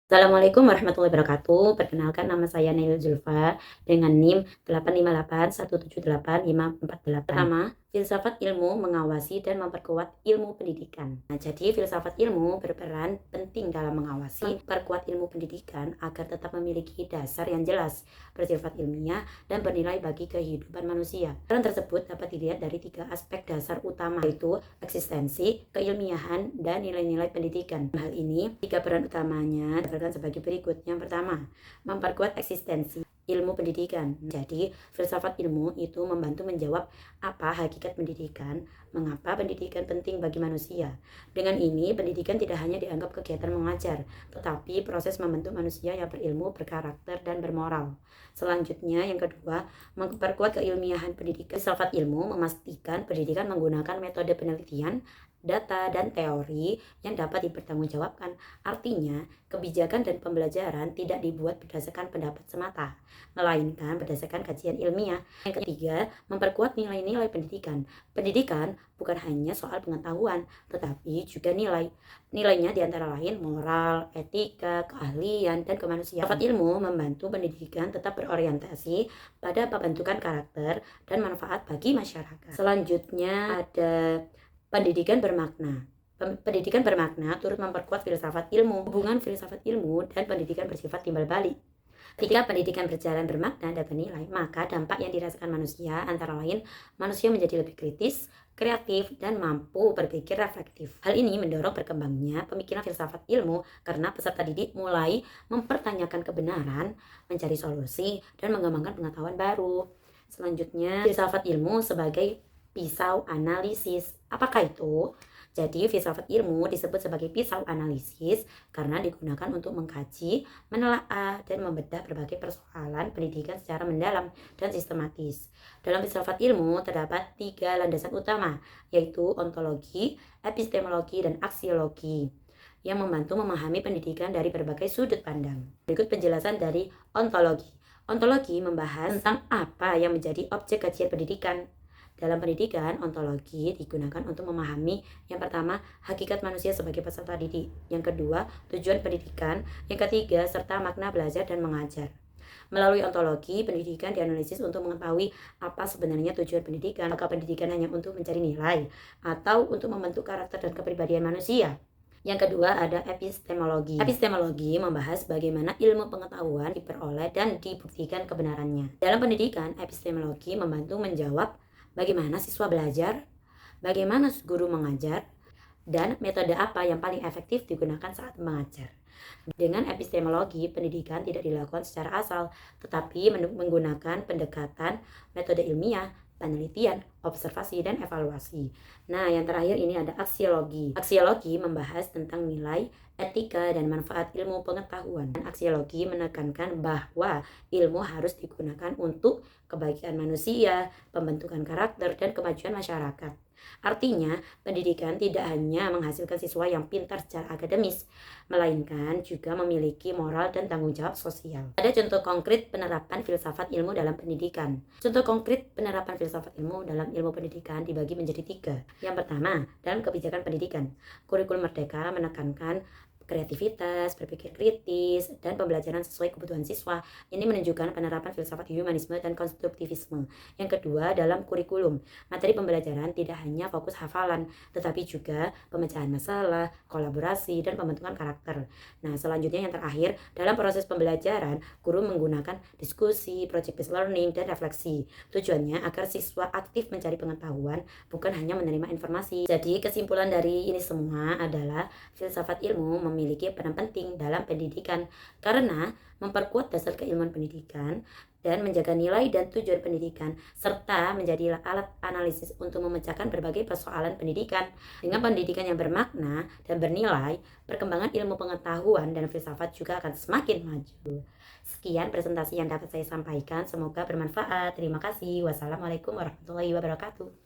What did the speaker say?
Assalamualaikum warahmatullahi wabarakatuh. Perkenalkan nama saya Nail Zulfa dengan NIM 858178548. Pertama, filsafat ilmu mengawasi dan memperkuat ilmu pendidikan. Jadi filsafat ilmu berperan penting dalam mengawasi, memperkuat ilmu pendidikan agar tetap memiliki dasar yang jelas, bersifat ilmiah dan bernilai bagi kehidupan manusia. Peran tersebut dapat dilihat dari 3 aspek dasar utama, yaitu eksistensi, keilmiahan, dan nilai-nilai pendidikan. Hal ini, 3 peran utamanya sebagai berikut. Yang pertama, memperkuat eksistensi ilmu pendidikan. Jadi, filsafat ilmu itu membantu menjawab apa hakikat pendidikan, mengapa pendidikan penting bagi manusia. Dengan ini, pendidikan tidak hanya dianggap kegiatan mengajar, tetapi proses membentuk manusia yang berilmu, berkarakter, dan bermoral. Selanjutnya, yang kedua, memperkuat keilmiahan pendidikan. Filsafat ilmu memastikan pendidikan menggunakan metode penelitian, data, dan teori yang dapat dipertanggungjawabkan. Artinya, kebijakan dan pembelajaran tidak dibuat berdasarkan pendapat semata, melainkan berdasarkan kajian ilmiah. Yang ketiga, memperkuat nilai-nilai pendidikan. Pendidikan bukan hanya soal pengetahuan, tetapi juga nilai. Nilainya diantara lain moral, etika, keahlian, dan kemanusiaan. Filsafat ilmu membantu pendidikan tetap berorientasi pada pembentukan karakter dan manfaat bagi masyarakat. Selanjutnya ada pendidikan bermakna. Pendidikan bermakna turut memperkuat filsafat ilmu. Hubungan filsafat ilmu dan pendidikan bersifat timbal balik. Ketika pendidikan berjalan bermakna dan bernilai, maka dampak yang dirasakan manusia antara lain manusia menjadi lebih kritis, kreatif, dan mampu berpikir reflektif. Hal ini mendorong berkembangnya pemikiran filsafat ilmu karena peserta didik mulai mempertanyakan kebenaran, mencari solusi, dan mengembangkan pengetahuan baru. Selanjutnya, filsafat ilmu sebagai pisau analisis. Apakah itu? Jadi, filsafat ilmu disebut sebagai pisau analisis karena digunakan untuk mengkaji, menelaah, dan membedah berbagai persoalan pendidikan secara mendalam dan sistematis. Dalam filsafat ilmu terdapat 3 landasan utama, yaitu ontologi, epistemologi, dan aksiologi, yang membantu memahami pendidikan dari berbagai sudut pandang. Berikut penjelasan dari ontologi. Ontologi membahas tentang apa yang menjadi objek kajian pendidikan. Dalam pendidikan, ontologi digunakan untuk memahami yang pertama, hakikat manusia sebagai peserta didik, yang kedua, tujuan pendidikan, yang ketiga, serta makna belajar dan mengajar. Melalui ontologi, pendidikan dianalisis untuk mengetahui apa sebenarnya tujuan pendidikan, apakah pendidikan hanya untuk mencari nilai, atau untuk membentuk karakter dan kepribadian manusia. Yang kedua ada epistemologi. Epistemologi membahas bagaimana ilmu pengetahuan diperoleh dan dibuktikan kebenarannya. Dalam pendidikan, epistemologi membantu menjawab bagaimana siswa belajar, bagaimana guru mengajar, dan metode apa yang paling efektif digunakan saat mengajar. Dengan epistemologi, pendidikan tidak dilakukan secara asal, tetapi menggunakan pendekatan metode ilmiah, penelitian, observasi, dan evaluasi. Nah, yang terakhir ini ada aksiologi. Aksiologi membahas tentang nilai, etika, dan manfaat ilmu pengetahuan. Aksiologi menekankan bahwa ilmu harus digunakan untuk kebaikan manusia, pembentukan karakter, dan kemajuan masyarakat. Artinya, pendidikan tidak hanya menghasilkan siswa yang pintar secara akademis, melainkan juga memiliki moral dan tanggung jawab sosial. Ada contoh konkret penerapan filsafat ilmu dalam pendidikan. Contoh konkret penerapan filsafat ilmu dalam ilmu pendidikan dibagi menjadi 3. Yang pertama, dalam kebijakan pendidikan, kurikulum merdeka menekankan kreativitas, berpikir kritis, dan pembelajaran sesuai kebutuhan siswa. Ini menunjukkan penerapan filsafat humanisme dan konstruktivisme. Yang kedua, dalam kurikulum, materi pembelajaran tidak hanya fokus hafalan, tetapi juga pemecahan masalah, kolaborasi, dan pembentukan karakter. Nah, selanjutnya yang terakhir, dalam proses pembelajaran, guru menggunakan diskusi, project-based learning, dan refleksi. Tujuannya agar siswa aktif mencari pengetahuan, bukan hanya menerima informasi. Jadi, kesimpulan dari ini semua adalah filsafat ilmu memiliki peran penting dalam pendidikan karena memperkuat dasar keilmuan pendidikan dan menjaga nilai dan tujuan pendidikan, serta menjadi alat analisis untuk memecahkan berbagai persoalan pendidikan. Dengan pendidikan yang bermakna dan bernilai, perkembangan ilmu pengetahuan dan filsafat juga akan semakin maju. Sekian presentasi yang dapat saya sampaikan, semoga bermanfaat. Terima kasih. Wassalamualaikum warahmatullahi wabarakatuh.